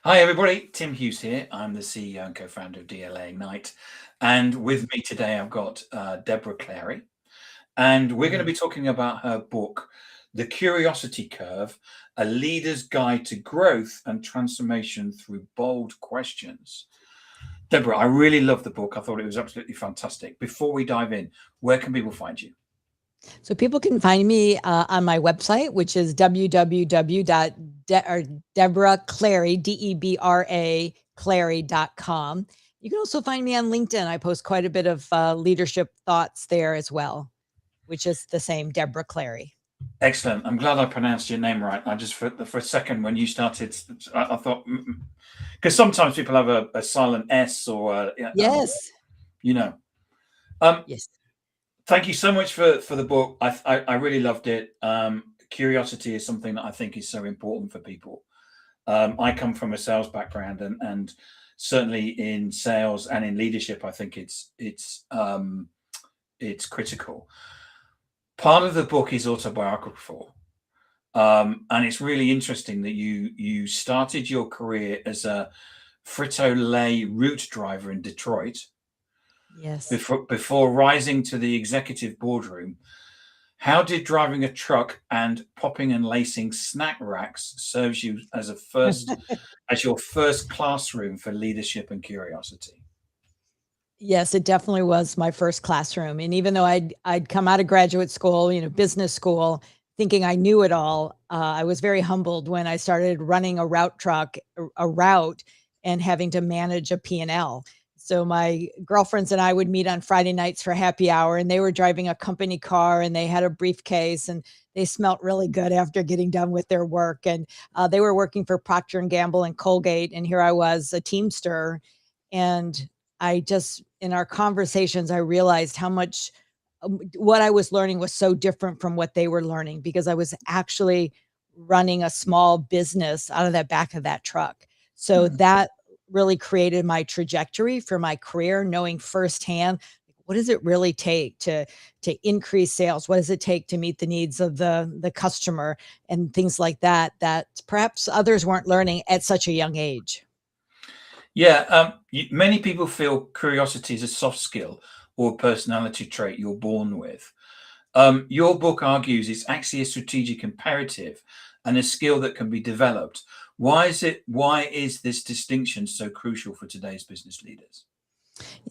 Hi, everybody. Tim Hughes here. I'm the CEO and co-founder of DLA Ignite. And with me today, I've got Debra Clary. And we're going to Mm. be talking about her book, The Curiosity Curve, A Leader's Guide to Growth and Transformation Through Bold Questions. Debra, I really love the book. I thought it was absolutely fantastic. Before we dive in, where can people find you? So people can find me on my website, which is www.Debra Clary, Debra Clary.com. You can also find me on LinkedIn. I post quite a bit of leadership thoughts there as well, which is the same, Debra Clary. Excellent. I'm glad I pronounced your name right. I just, for a second, when you started, I thought, because sometimes people have a silent S or, Yes. you know. Um, Yes. Thank you so much for the book. I really loved it. Curiosity is something that I think is so important for people. I come from a sales background, and certainly in sales and in leadership, I think it's critical. Part of the book is autobiographical, and it's really interesting that you started your career as a Frito-Lay route driver in Detroit Yes. before rising to the executive boardroom. How did driving a truck and popping and lacing snack racks serves you as your first classroom for leadership and curiosity? Yes, it definitely was my first classroom. And even though I'd come out of graduate school, business school, thinking I knew it all, I was very humbled when I started running a route truck, a route, and having to manage a P&L. So my girlfriends and I would meet on Friday nights for happy hour, and they were driving a company car, and they had a briefcase, and they smelt really good after getting done with their work. And they were working for Procter and Gamble and Colgate, and here I was, a Teamster, and in our conversations, I realized how much what I was learning was so different from what they were learning, because I was actually running a small business out of that back of that truck. So Mm. that really created my trajectory for my career, knowing firsthand, what does it really take to increase sales? What does it take to meet the needs of the customer and things like that, that perhaps others weren't learning at such a young age. Yeah, many people feel curiosity is a soft skill or a personality trait you're born with. Your book argues it's actually a strategic imperative and a skill that can be developed. Why is this distinction so crucial for today's business leaders?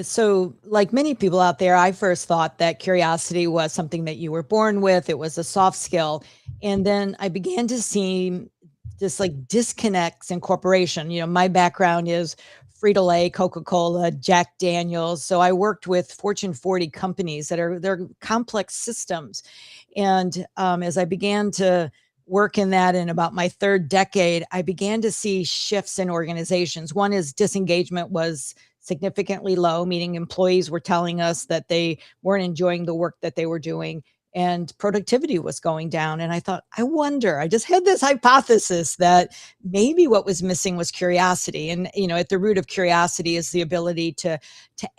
So, like many people out there, I first thought that curiosity was something that you were born with, it was a soft skill. And then I began to see just like disconnects in corporation. My background is Frito-Lay, Coca-Cola, Jack Daniels. So I worked with Fortune 40 companies they're complex systems. And as I began to work in that in about my third decade, I began to see shifts in organizations. One is disengagement was significantly low, meaning employees were telling us that they weren't enjoying the work that they were doing, and productivity was going down. And I thought, I just had this hypothesis that maybe what was missing was curiosity. And, at the root of curiosity is the ability to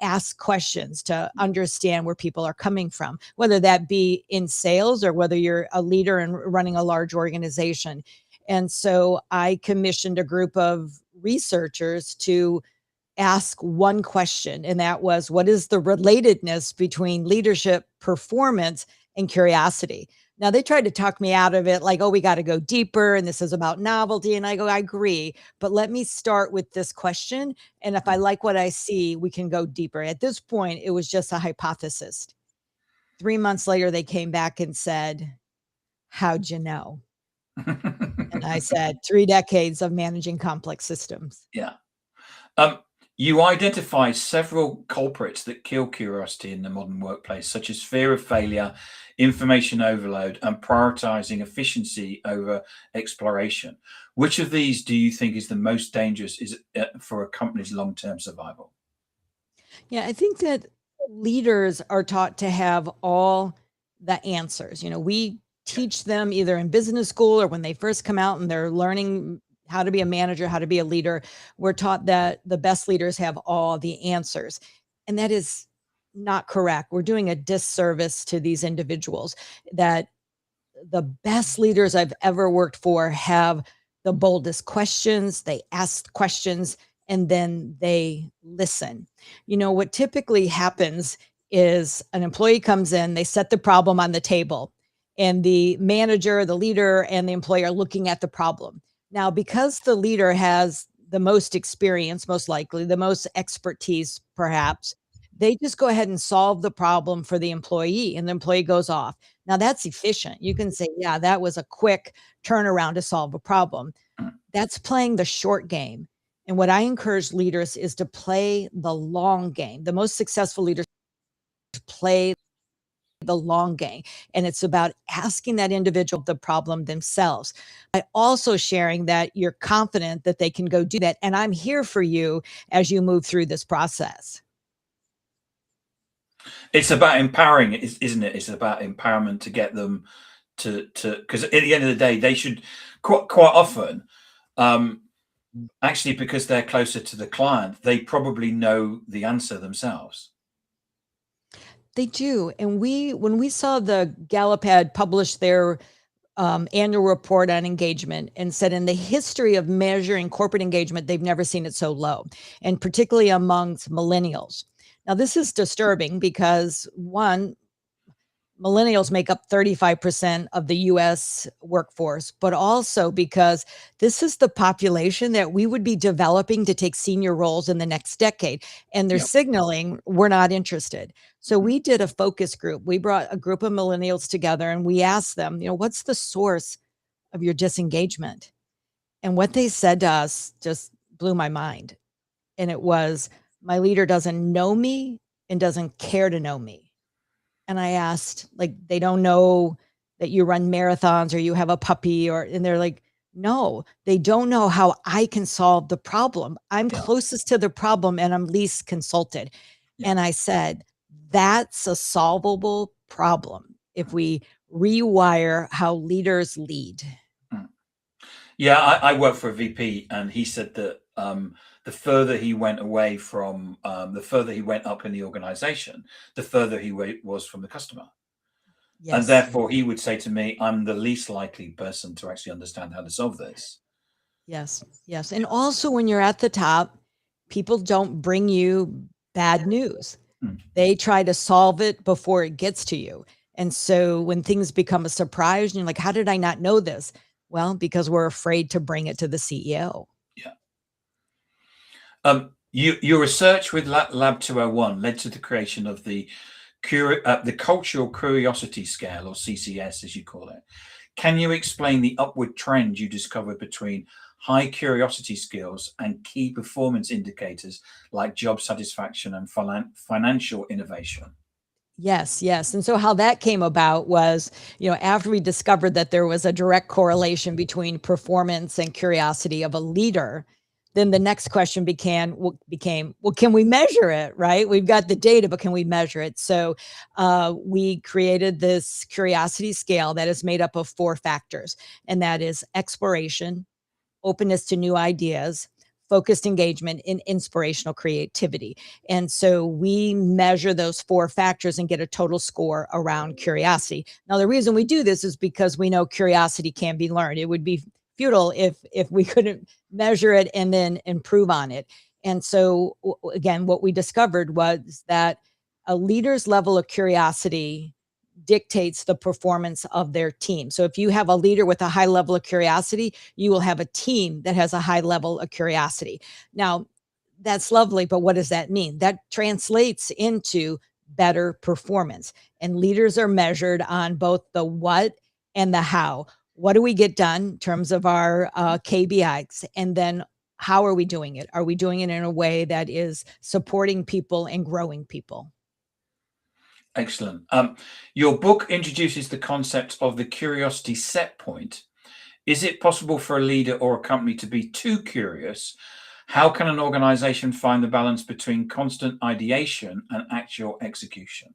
ask questions, to understand where people are coming from, whether that be in sales or whether you're a leader and running a large organization. And so I commissioned a group of researchers to ask one question, and that was, what is the relatedness between leadership performance and curiosity? Now, they tried to talk me out of it, like, oh, we got to go deeper, and this is about novelty. And I go, I agree, but let me start with this question. And if I like what I see, we can go deeper. At this point, it was just a hypothesis. 3 months later, they came back and said, how'd you know? And I said, 3 decades of managing complex systems. Yeah. Um, you identify several culprits that kill curiosity in the modern workplace, such as fear of failure, information overload, and prioritizing efficiency over exploration. Which of these do you think is the most dangerous for a company's long-term survival? Yeah, I think that leaders are taught to have all the answers. We teach them either in business school or when they first come out and they're learning how to be a manager, how to be a leader. We're taught that the best leaders have all the answers. And that is not correct. We're doing a disservice to these individuals. That the best leaders I've ever worked for have the boldest questions, they ask questions, and then they listen. What typically happens is an employee comes in, they set the problem on the table, and the manager, the leader, and the employee are looking at the problem. Now, because the leader has the most experience, most likely, the most expertise, perhaps, they just go ahead and solve the problem for the employee, and the employee goes off. Now, that's efficient. You can say, yeah, that was a quick turnaround to solve a problem. Mm. That's playing the short game. And what I encourage leaders is to play the long game. The most successful leaders play the long game. And it's about asking that individual the problem themselves, but also sharing that you're confident that they can go do that. And I'm here for you as you move through this process. It's about empowering, isn't it? It's about empowerment to get them to because at the end of the day, they should quite often, um, actually, because they're closer to the client, they probably know the answer themselves. They do. And when we saw the Gallup had published their annual report on engagement and said in the history of measuring corporate engagement, they've never seen it so low, and particularly amongst millennials. Now, this is disturbing because one, millennials make up 35% of the US workforce, but also because this is the population that we would be developing to take senior roles in the next decade. And they're Yeah. signaling we're not interested. So Mm. we did a focus group. We brought a group of millennials together and we asked them, what's the source of your disengagement? And what they said to us just blew my mind. And it was, my leader doesn't know me and doesn't care to know me. And I asked, like, they don't know that you run marathons or you have a puppy, and they're like, no, they don't know how I can solve the problem. I'm Yeah. closest to the problem and I'm least consulted. Yeah. And I said, that's a solvable problem if we rewire how leaders lead. Mm. Yeah, I worked for a VP, and he said that the further he went away from, the further he went up in the organization, the further he was from the customer. And Yes. therefore, he would say to me, I'm the least likely person to actually understand how to solve this. Yes. Yes. And also, when you're at the top, people don't bring you bad news. Mm. They try to solve it before it gets to you. And so when things become a surprise and you're like, how did I not know this? Well, because we're afraid to bring it to the CEO. Yeah. Your research with Lab 201 led to the creation of the Cultural Curiosity Scale, or CCS, as you call it. Can you explain the upward trend you discovered between high curiosity skills and key performance indicators like job satisfaction and financial innovation? Yes, yes. And so how that came about was, after we discovered that there was a direct correlation between performance and curiosity of a leader, then the next question became, well, can we measure it, right? We've got the data, but can we measure it? So we created this curiosity scale that is made up of 4 factors, and that is exploration, openness to new ideas, focused engagement, and inspirational creativity. And so we measure those 4 factors and get a total score around curiosity. Now, the reason we do this is because we know curiosity can be learned. It would be futile if we couldn't measure it and then improve on it. And so again, what we discovered was that a leader's level of curiosity dictates the performance of their team. So if you have a leader with a high level of curiosity, you will have a team that has a high level of curiosity. Now, that's lovely, but what does that mean? That translates into better performance. And leaders are measured on both the what and the how. What do we get done in terms of our KBIs? And then how are we doing it? Are we doing it in a way that is supporting people and growing people? Excellent. Your book introduces the concept of the curiosity set point. Is it possible for a leader or a company to be too curious? How can an organization find the balance between constant ideation and actual execution?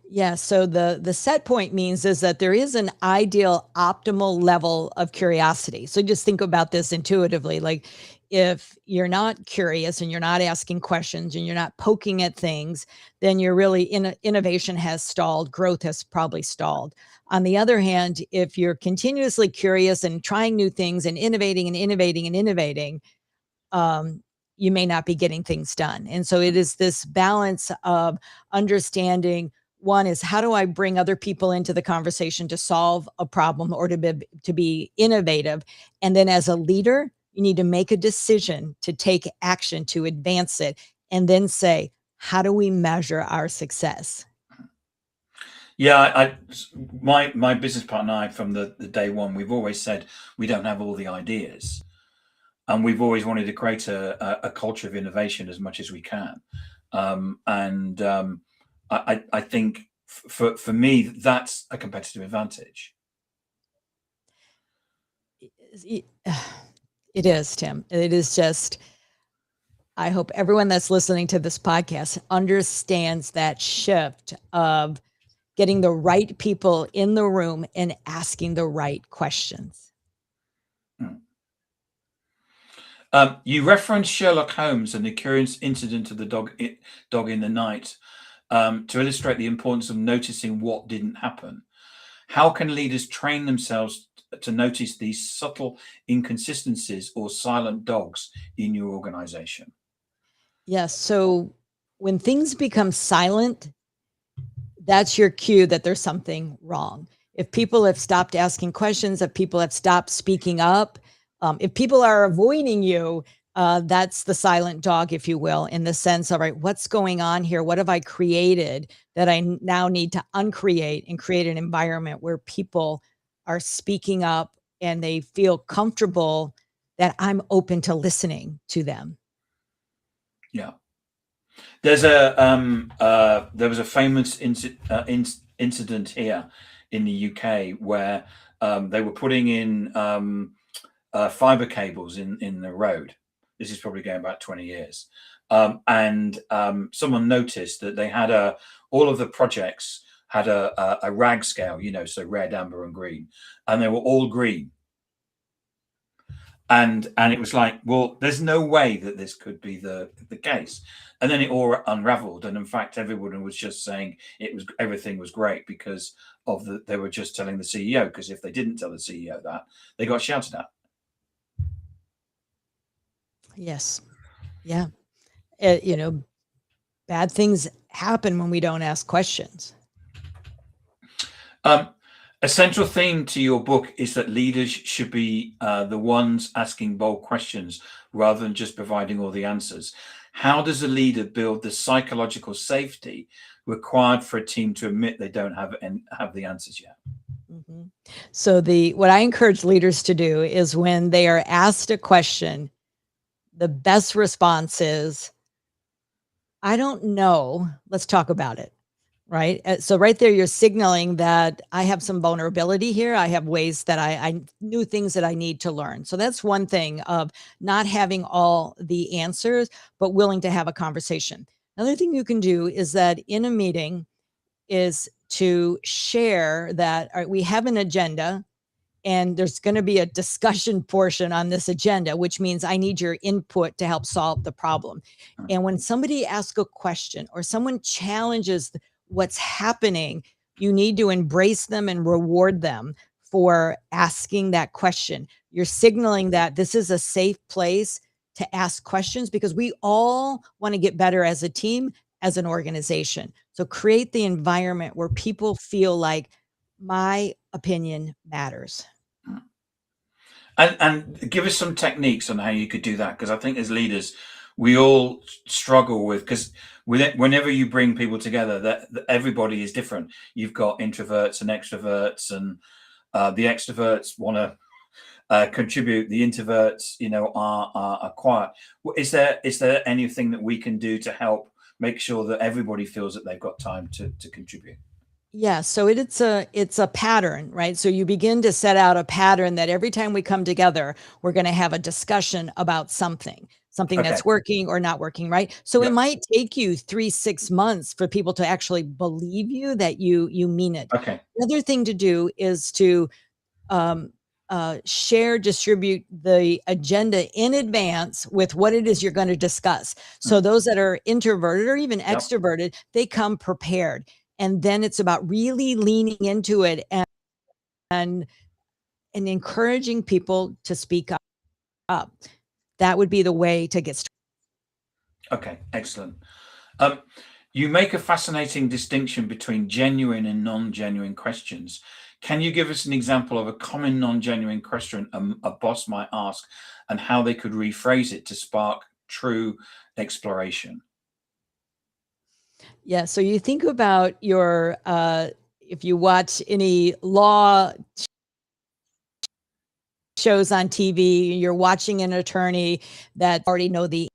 Yeah, so the set point means is that there is an ideal optimal level of curiosity. So just think about this intuitively. Like if you're not curious and you're not asking questions and you're not poking at things, then you're really innovation has stalled, growth has probably stalled. On the other hand, if you're continuously curious and trying new things and innovating and innovating and innovating, um, you may not be getting things done. And so it is this balance of understanding one is how do I bring other people into the conversation to solve a problem or to be innovative? And then as a leader, you need to make a decision to take action to advance it and then say, how do we measure our success? Yeah, my business partner and I, from the day one, we've always said we don't have all the ideas, and we've always wanted to create a culture of innovation as much as we can. And I think for me that's a competitive advantage. It is, Tim. It is just, I hope everyone that's listening to this podcast understands that shift of getting the right people in the room and asking the right questions. Hmm. You referenced Sherlock Holmes and the curious incident of the dog in the night to illustrate the importance of noticing what didn't happen. How can leaders train themselves to notice these subtle inconsistencies or silent dogs in your organization? Yes. So when things become silent, that's your cue that there's something wrong. If people have stopped asking questions, if people have stopped speaking up, if people are avoiding you, that's the silent dog, if you will, in the sense of, right, what's going on here? What have I created that now need to uncreate and create an environment where people are speaking up and they feel comfortable that I'm open to listening to them? Yeah. There was a famous incident here in the UK where they were putting in fiber cables in the road. This is probably going back 20 years. And someone noticed that they had all of the projects had a rag scale, so red, amber, and green, and they were all green. And it was like, well, there's no way that this could be the case. And then it all unraveled, and in fact, everyone was just saying everything was great because they were just telling the CEO. Because if they didn't tell the CEO that, they got shouted at. Yes. Yeah. You know, bad things happen when we don't ask questions. Um, a central theme to your book is that leaders should be the ones asking bold questions rather than just providing all the answers. How does a leader build the psychological safety required for a team to admit they don't have the answers yet? Mhm. So what I encourage leaders to do is when they are asked a question, the best response is, I don't know. Let's talk about it. Right. So right there, you're signaling that I have some vulnerability here. I have ways that I knew things that I need to learn. So that's one thing of not having all the answers, but willing to have a conversation. Another thing you can do is that in a meeting is to share that all right, we have an agenda and there's going to be a discussion portion on this agenda, which means I need your input to help solve the problem. And when somebody asks a question or someone challenges what's happening, you need to embrace them and reward them for asking that question. You're signaling that this is a safe place to ask questions because we all want to get better as a team, as an organization. So create the environment where people feel like my opinion matters. And give us some techniques on how you could do that, because I think as leaders, we all struggle with because whenever you bring people together, that everybody is different. You've got introverts and extroverts, and the extroverts want to contribute. The introverts, are quiet. Is there anything that we can do to help make sure that everybody feels that they've got time to contribute? Yeah, so it's a pattern, right? So you begin to set out a pattern that every time we come together, we're going to have a discussion about something. something Okay. that's working or not working, right? So it Yep. might take you 3-6 months for people to actually believe you that you mean it. Okay. The other thing to do is to um, share, distribute the agenda in advance with what it is you're going to discuss. So Mm. those that are introverted or even Yep. extroverted, they come prepared. And then it's about really leaning into it and, and encouraging people to speak up. That would be the way to get started. Okay. Excellent. Um, you make a fascinating distinction between genuine and non-genuine questions. Can you give us an example of a common non-genuine question a boss might ask and how they could rephrase it to spark true exploration? Yeah. So you think about your, if you watch any law shows on TV, you're watching an attorney that already know the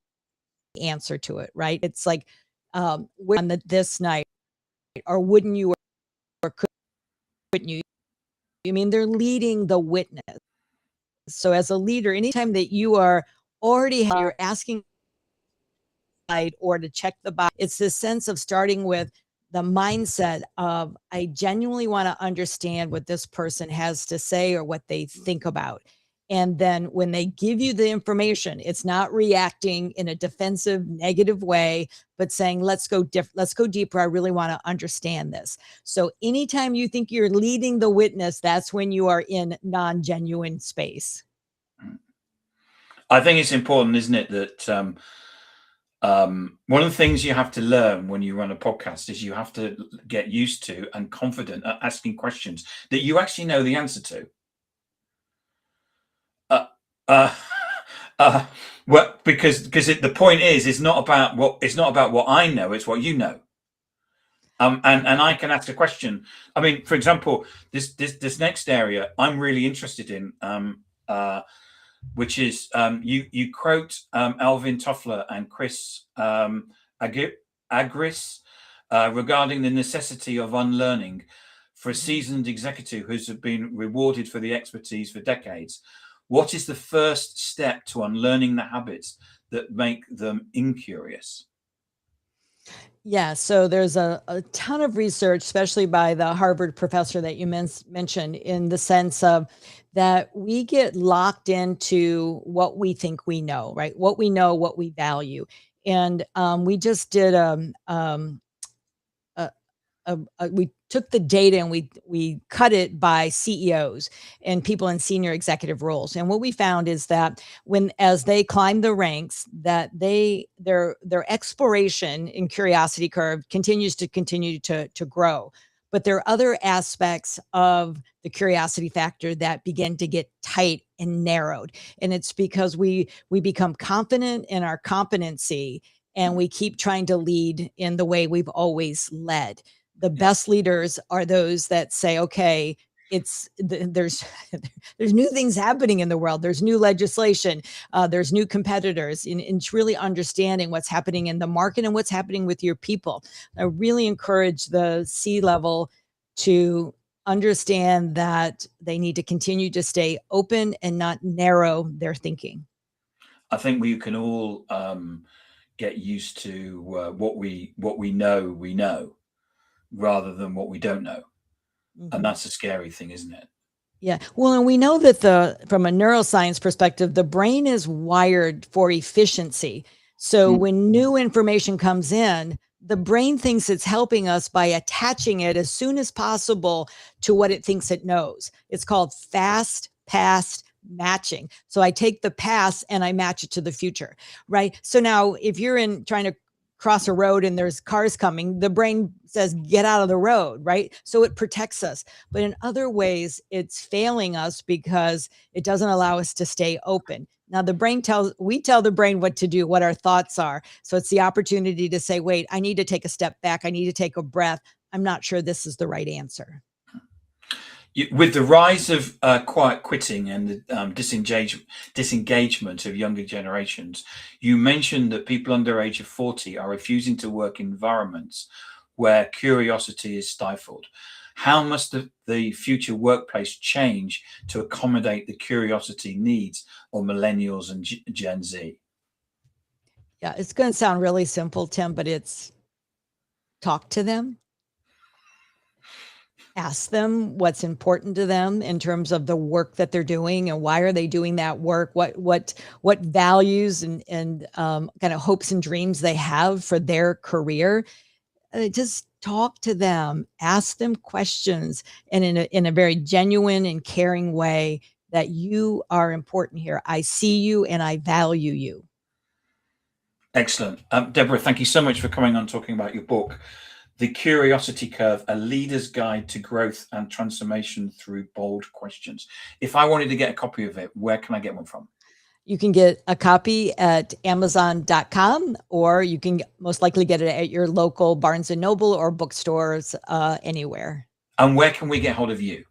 answer to it, right? It's like, on this night, or wouldn't you, or couldn't you? I mean, they're leading the witness. So as a leader, anytime that you are already, you're asking or to check the box, it's this sense of starting with the mindset of, I genuinely want to understand what this person has to say or what they think about. And then when they give you the information, it's not reacting in a defensive, negative way, but saying, let's go deeper. I really want to understand this. So anytime you think you're leading the witness, that's when you are in non-genuine space. I think it's important, isn't it, that one of the things you have to learn when you run a podcast is you have to get used to and confident at asking questions that you actually know the answer to. Uh, uh, uh, well, because the point is, it's not about what I know, it's what you know. And I can ask a question. I mean, for example, this next area I'm really interested in. Which is you quote Alvin Toffler and Chris Agris regarding the necessity of unlearning for a seasoned executive who's been rewarded for the expertise for decades. What is the first step to unlearning the habits that make them incurious? Yeah, so there's a ton of research, especially by the Harvard professor that you mentioned, in the sense of that we get locked into what we think we know, right? What we know, what we value. And we just did a, we took the data and we cut it by CEOs and people in senior executive roles. And what we found is that when as they climb the ranks, that their exploration and curiosity curve continue to grow. But there are other aspects of the curiosity factor that begin to get tight and narrowed. And it's because we become confident in our competency and we keep trying to lead in the way we've always led. The Yeah. best leaders are those that say, okay, there's there's new things happening in the world. There's new legislation. There's new competitors. And it's really understanding what's happening in the market and what's happening with your people. I really encourage the C-level to understand that they need to continue to stay open and not narrow their thinking. I think we can all get used to what we know rather than what we don't know. And Mhm. that's a scary thing, isn't it? Yeah. Well, and we know that from a neuroscience perspective, the brain is wired for efficiency. So Mm. when new information comes in, the brain thinks it's helping us by attaching it as soon as possible to what it thinks it knows. It's called fast past matching. So I take the past and I match it to the future, right? So now if you're in trying to cross a road and there's cars coming, the brain says, get out of the road, right? So it protects us. But in other ways, it's failing us because it doesn't allow us to stay open. Now, we tell the brain what to do, what our thoughts are. So it's the opportunity to say, wait, I need to take a step back. I need to take a breath. I'm not sure this is the right answer. With the rise of quiet quitting and the disengagement of younger generations, you mentioned that people under age of 40 are refusing to work in environments where curiosity is stifled. How must the future workplace change to accommodate the curiosity needs of millennials and Gen Z? Yeah, it's going to sound really simple, Tim, but it's talk to them. Ask them what's important to them in terms of the work that they're doing and why are they doing that work, what values and kind of hopes and dreams they have for their career. Just talk to them, ask them questions, and in a very genuine and caring way, that you are important here. I see you and I value you. Excellent. Deborah, thank you so much for coming on talking about your book, The Curiosity Curve, A Leader's Guide to Growth and Transformation Through Bold Questions. If I wanted to get a copy of it, where can I get one from? You can get a copy at Amazon.com, or you can most likely get it at your local Barnes and Noble or bookstores, anywhere. And where can we get hold of you?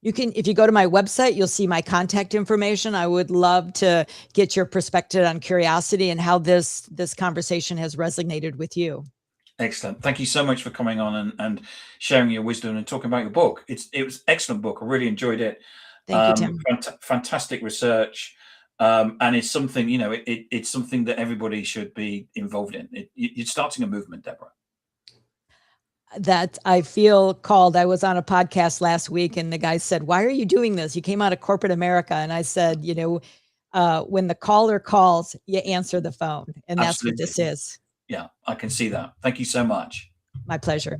You can, if you go to my website, you'll see my contact information. I would love to get your perspective on curiosity and how this conversation has resonated with you. Excellent. Thank you so much for coming on and sharing your wisdom and talking about your book. It was an excellent book. I really enjoyed it. Thank you, Tim. Fantastic research. And it's something, it's something that everybody should be involved in. You're starting a movement, Deborah. That I feel called. I was on a podcast last week and the guy said, "Why are you doing this? You came out of corporate America." And I said, when the caller calls, you answer the phone. And that's what Absolutely. this is. Yeah, I can see that. Thank you so much. My pleasure.